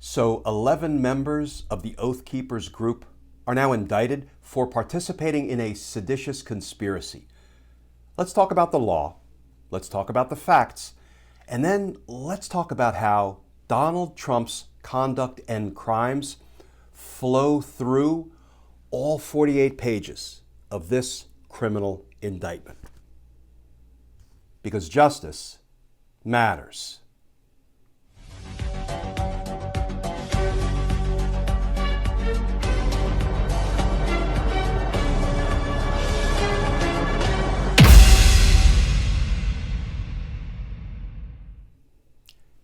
So 11 members of the Oath Keepers group are now indicted for participating in a seditious conspiracy. Let's talk about the law, let's talk about the facts, and then let's talk about how Donald Trump's conduct and crimes flow through all 48 pages of this criminal indictment. Because justice matters.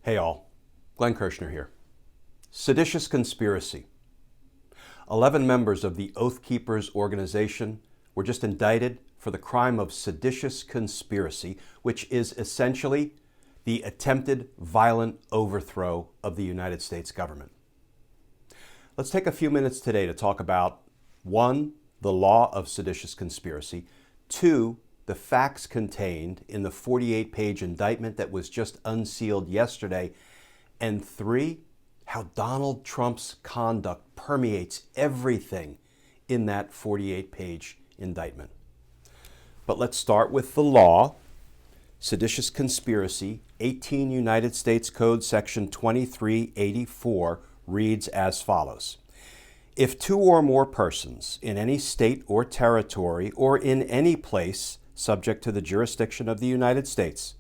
Hey all, Glenn Kirshner here. Seditious conspiracy. 11 members of the Oath Keepers organization were just indicted for the crime of seditious conspiracy, which is essentially the attempted violent overthrow of the United States government. Let's take a few minutes today to talk about 1, the law of seditious conspiracy, 2, the facts contained in the 48-page indictment that was just unsealed yesterday, and 3, how Donald Trump's conduct permeates everything in that 48-page indictment. But let's start with the law. Seditious conspiracy, 18 United States Code Section 2384 reads as follows. If 2 or more persons in any state or territory or in any place subject to the jurisdiction of the United States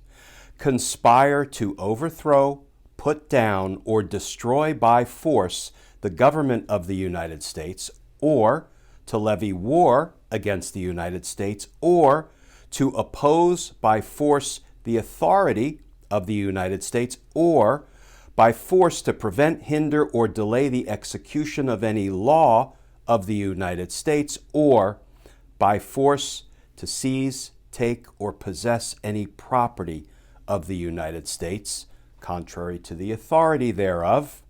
conspire to overthrow, put down, or destroy by force the government of the United States, or to levy war against the United States, or to oppose by force the authority of the United States, or by force to prevent, hinder, or delay the execution of any law of the United States, or by force to seize, take, or possess any property of the United States, contrary to the authority thereof,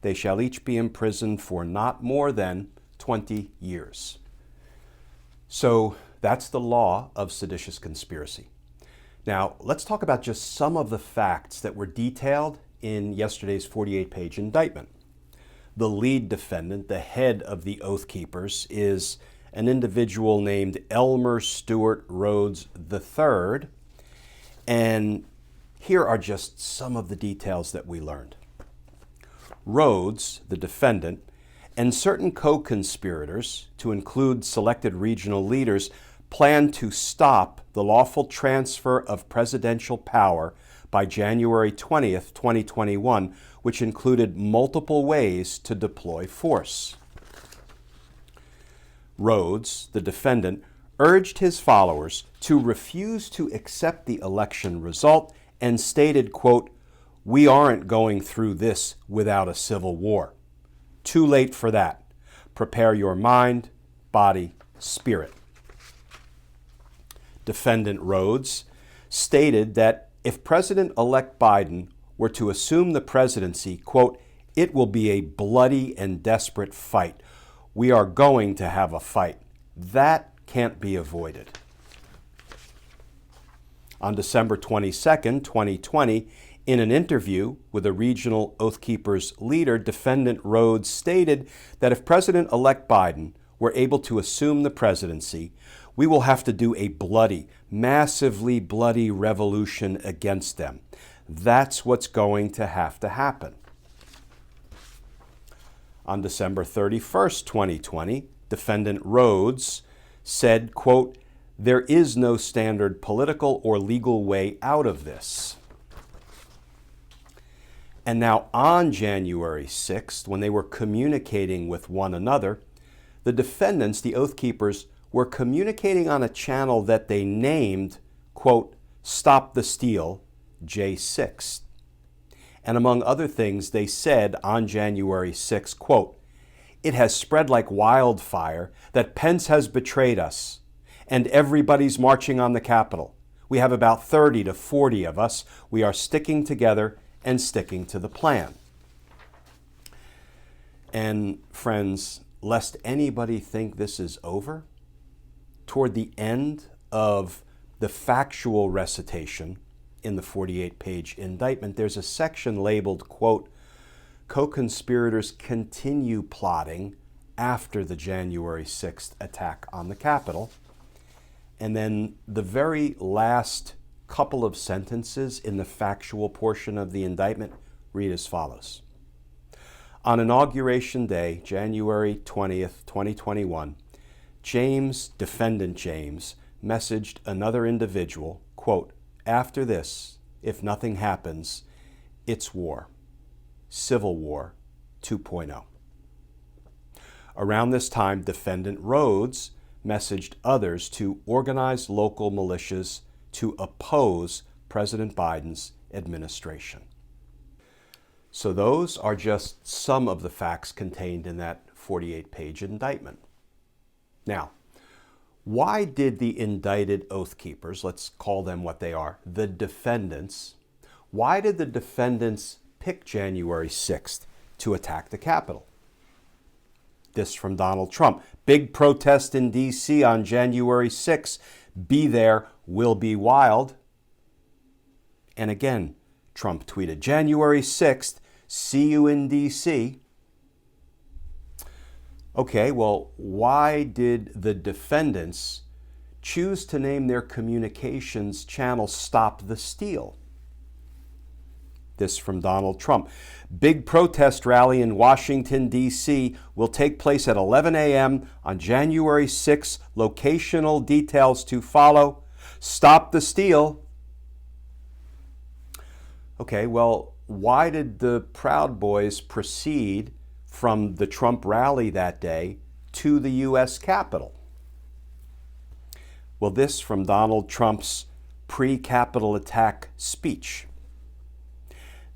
they shall each be imprisoned for not more than 20 years. So that's the law of seditious conspiracy. Now, let's talk about just some of the facts that were detailed in yesterday's 48-page indictment. The lead defendant, the head of the Oath Keepers, is an individual named Elmer Stewart Rhodes III, and here are just some of the details that we learned. Rhodes, the defendant, and certain co-conspirators, to include selected regional leaders, planned to stop the lawful transfer of presidential power by January 20th, 2021, which included multiple ways to deploy force. Rhodes, the defendant, urged his followers to refuse to accept the election result and stated, quote, "We aren't going through this without a civil war. Too late for that. Prepare your mind, body, spirit." Defendant Rhodes stated that if President-elect Biden were to assume the presidency, quote, "It will be a bloody and desperate fight. We are going to have a fight. That can't be avoided." On December 22nd, 2020, in an interview with a regional Oath Keepers leader, Defendant Rhodes stated that if President-elect Biden were able to assume the presidency, we will have to do a bloody, massively bloody revolution against them. That's what's going to happen. On December 31st, 2020, Defendant Rhodes said, quote, "There is no standard political or legal way out of this." And now on January 6th, when they were communicating with one another, the defendants, the Oath Keepers, were communicating on a channel that they named, quote, "Stop the Steal, J6. And among other things, they said on January 6th, quote, "It has spread like wildfire that Pence has betrayed us, and everybody's marching on the Capitol. We have about 30 to 40 of us. We are sticking together and sticking to the plan." And friends, lest anybody think this is over, toward the end of the factual recitation in the 48-page indictment, there's a section labeled, quote, co-conspirators continue plotting after the January 6th attack on the Capitol. And then the very last couple of sentences in the factual portion of the indictment read as follows. On Inauguration Day, January 20th, 2021, defendant James, messaged another individual, quote, "After this, if nothing happens, it's war. Civil War 2.0. Around this time, defendant Rhodes messaged others to organize local militias to oppose President Biden's administration. So those are just some of the facts contained in that 48-page indictment. Now, why did the indicted Oath Keepers, let's call them what they are, the defendants, why did the defendants pick January 6th to attack the Capitol? This from Donald Trump. Big protest in D.C. on January 6th. Be there, will be wild. And again, Trump tweeted, January 6th, see you in D.C. Okay, well, why did the defendants choose to name their communications channel Stop the Steal? This from Donald Trump. Big protest rally in Washington, D.C. will take place at 11 a.m. on January 6th. Locational details to follow. Stop the steal. Okay, well, why did the Proud Boys proceed from the Trump rally that day to the U.S. Capitol? Well, this from Donald Trump's pre-Capitol attack speech.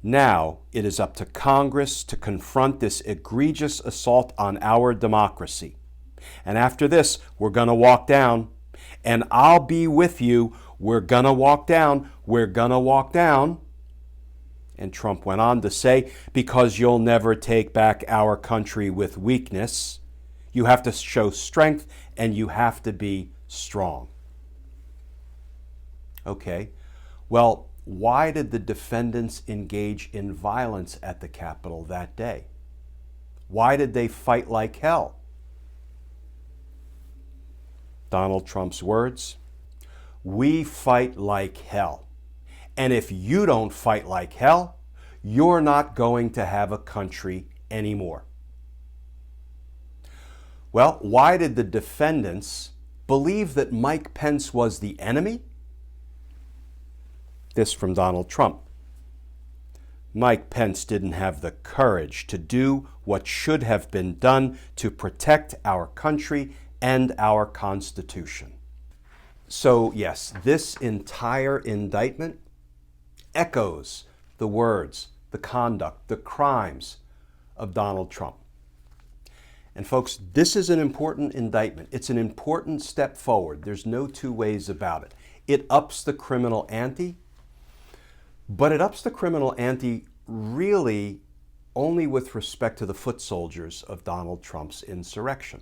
Now it is up to Congress to confront this egregious assault on our democracy. And after this, we're going to walk down. And I'll be with you. We're going to walk down. We're going to walk down. And Trump went on to say, because you'll never take back our country with weakness. You have to show strength and you have to be strong. Okay, well, why did the defendants engage in violence at the Capitol that day? Why did they fight like hell? Donald Trump's words, we fight like hell. And if you don't fight like hell, you're not going to have a country anymore. Well, why did the defendants believe that Mike Pence was the enemy? This from Donald Trump. Mike Pence didn't have the courage to do what should have been done to protect our country and our Constitution. So yes, this entire indictment echoes the words, the conduct, the crimes of Donald Trump. And folks, this is an important indictment. It's an important step forward. There's no two ways about it. It ups the criminal ante, but it ups the criminal ante really only with respect to the foot soldiers of Donald Trump's insurrection.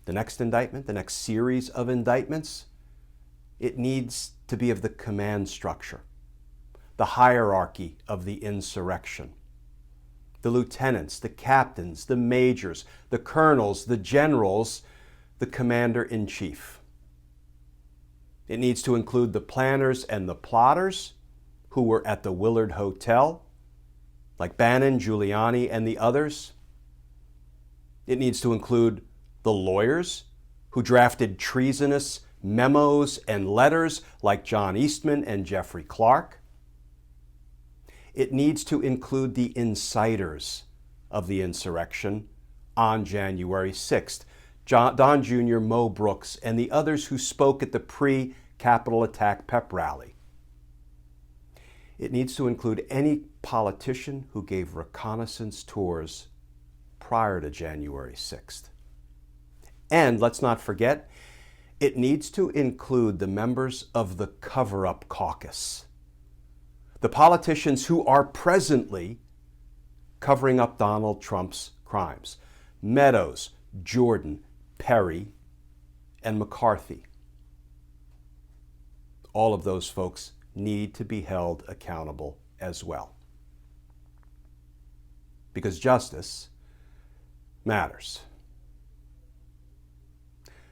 The next indictment, the next series of indictments, it needs to be of the command structure, the hierarchy of the insurrection. The lieutenants, the captains, the majors, the colonels, the generals, the commander-in-chief. It needs to include the planners and the plotters who were at the Willard Hotel, like Bannon, Giuliani, and the others. It needs to include the lawyers who drafted treasonous memos and letters, like John Eastman and Jeffrey Clark. It needs to include the inciters of the insurrection on January 6th, Don Jr., Mo Brooks, and the others who spoke at the pre-Capitol attack pep rally. It needs to include any politician who gave reconnaissance tours prior to January 6th. And let's not forget, it needs to include the members of the cover-up caucus, the politicians who are presently covering up Donald Trump's crimes. Meadows, Jordan, Perry, and McCarthy. All of those folks need to be held accountable as well. because justice matters.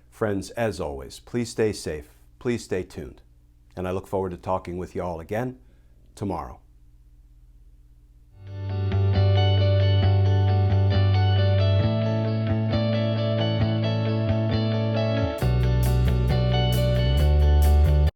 Friends, as always, please stay safe, please stay tuned, and I look forward to talking with you all again tomorrow.